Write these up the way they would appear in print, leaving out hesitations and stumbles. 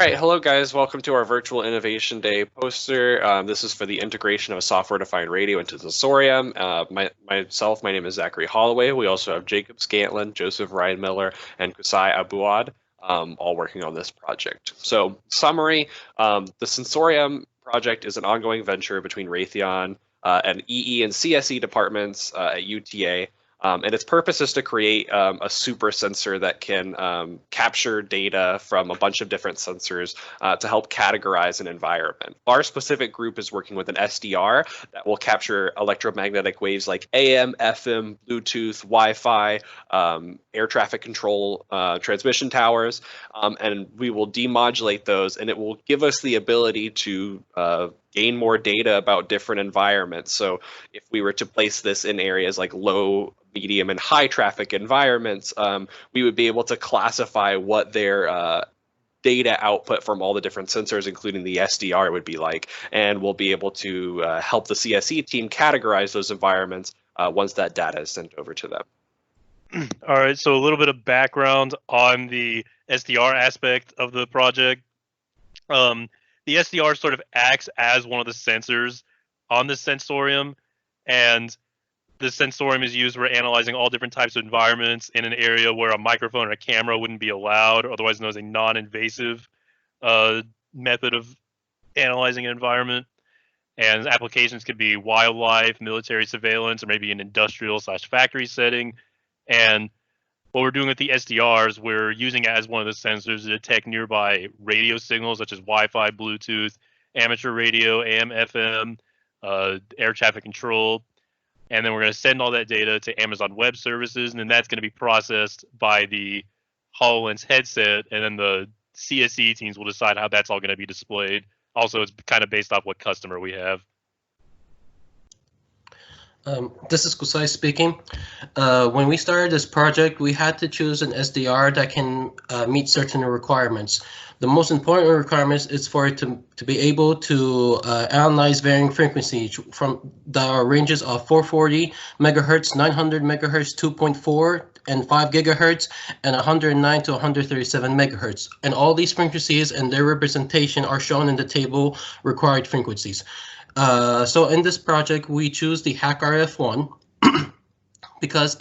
right, hello guys. Welcome to our Virtual Innovation Day poster. This is for the integration of a software-defined radio into Sensorium. My name is Zachary Holloway. We also have Jacob Scantlin, Joseph Ryan Miller, and Kusai Abuad, all working on this project. So, summary: the Sensorium project is an ongoing venture between Raytheon and EE and CSE departments at UTA. And its purpose is to create a super sensor that can capture data from a bunch of different sensors to help categorize an environment. Our specific group is working with an SDR that will capture electromagnetic waves like AM, FM, Bluetooth, Wi-Fi, air traffic control, transmission towers, and we will demodulate those, and it will give us the ability to gain more data about different environments. So if we were to place this in areas like low, medium, and high traffic environments, we would be able to classify what their data output from all the different sensors, including the SDR, would be like, and we'll be able to help the CSE team categorize those environments once that data is sent over to them. All right, so a little bit of background on the SDR aspect of the project. The SDR sort of acts as one of the sensors on the Sensorium, and the Sensorium is used for analyzing all different types of environments in an area where a microphone or a camera wouldn't be allowed, otherwise known as a non-invasive method of analyzing an environment. And applications could be wildlife, military surveillance, or maybe an industrial/factory setting. And what we're doing with the SDRs, we're using it as one of the sensors to detect nearby radio signals such as Wi-Fi, Bluetooth, amateur radio, AM, FM, air traffic control. And then we're going to send all that data to Amazon Web Services, and then that's going to be processed by the HoloLens headset, and then the CSE teams will decide how that's all going to be displayed. Also, it's kind of based off what customer we have. This is Kusai speaking. When we started this project, we had to choose an SDR that can meet certain requirements. The most important requirement is for it to be able to analyze varying frequencies from the ranges of 440 megahertz, 900 megahertz, 2.4 and 5 gigahertz, and 109 to 137 megahertz. And all these frequencies and their representation are shown in the table required frequencies. So in this project, we choose the HackRF1 because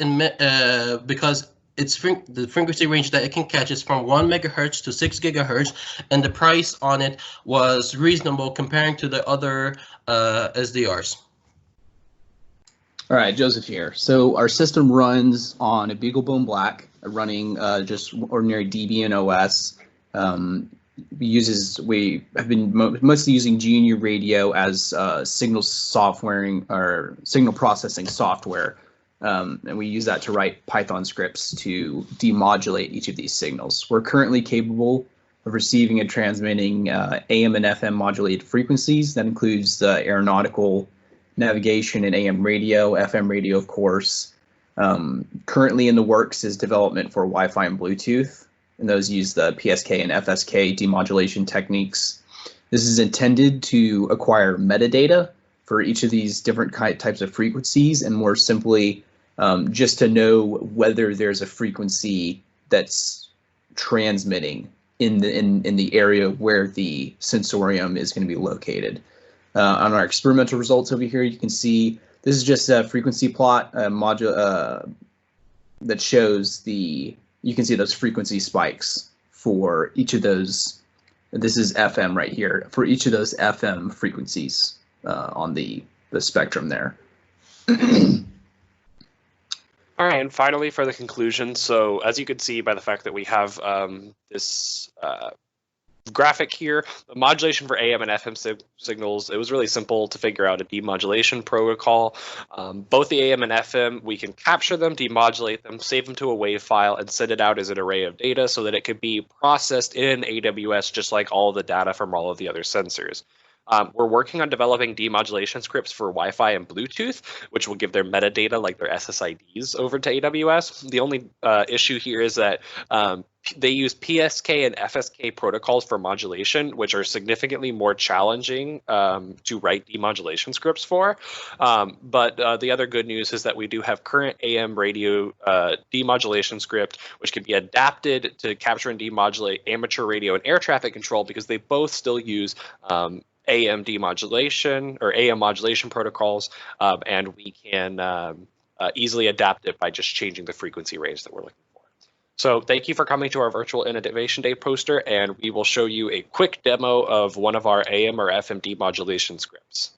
the frequency range that it can catch is from 1 megahertz to 6 gigahertz, and the price on it was reasonable comparing to the other SDRs. All right, Joseph here. So our system runs on a BeagleBone Black, running just ordinary Debian OS. We have been mostly using GNU Radio as signal processing software, and we use that to write Python scripts to demodulate each of these signals. We're currently capable of receiving and transmitting AM and FM modulated frequencies. That includes the aeronautical, navigation, and AM radio, FM radio, of course. Currently in the works is development for Wi-Fi and Bluetooth, and those use the PSK and FSK demodulation techniques. This is intended to acquire metadata for each of these different types of frequencies, and more simply, just to know whether there's a frequency that's transmitting in the area where the Sensorium is going to be located. On our experimental results over here, you can see this is just a frequency plot that shows you can see those frequency spikes for each of those. This is FM right here, for each of those FM frequencies on the spectrum there. All right, and finally for the conclusion, so as you can see by the fact that we have this graphic here, the modulation for AM and FM signals, it was really simple to figure out a demodulation protocol. Both the AM and FM, we can capture them, demodulate them, save them to a WAV file, and send it out as an array of data so that it could be processed in AWS just like all the data from all of the other sensors. We're working on developing demodulation scripts for Wi-Fi and Bluetooth, which will give their metadata, like their SSIDs, over to AWS. The only issue here is that they use PSK and FSK protocols for modulation, which are significantly more challenging to write demodulation scripts for. But the other good news is that we do have current AM radio demodulation script, which can be adapted to capture and demodulate amateur radio and air traffic control, because they both still use AM demodulation or AM modulation protocols, and we can easily adapt it by just changing the frequency range that we're looking for. So thank you for coming to our virtual Innovation Day poster, and we will show you a quick demo of one of our AM or FM demodulation scripts.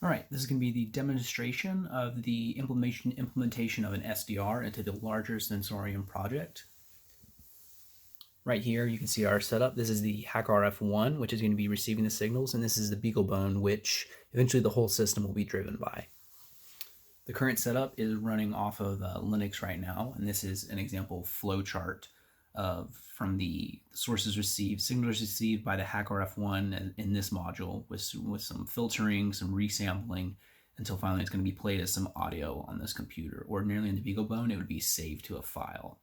All right, this is going to be the demonstration of the implementation of an SDR into the larger Sensorium project. Right here, you can see our setup. This is the HackRF1, which is going to be receiving the signals, and this is the BeagleBone, which eventually the whole system will be driven by. The current setup is running off of Linux right now, and this is an example flowchart from the sources received, signals received by the HackRF1 in this module with some filtering, some resampling, until finally it's going to be played as some audio on this computer. Ordinarily in the BeagleBone, it would be saved to a file.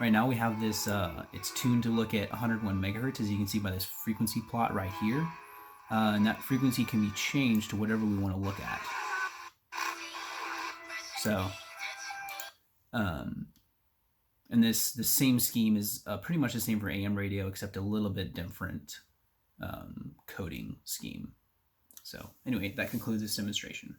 Right now we have this, it's tuned to look at 101 megahertz, as you can see by this frequency plot right here. And that frequency can be changed to whatever we want to look at. So, and the same scheme is pretty much the same for AM radio, except a little bit different coding scheme. So anyway, that concludes this demonstration.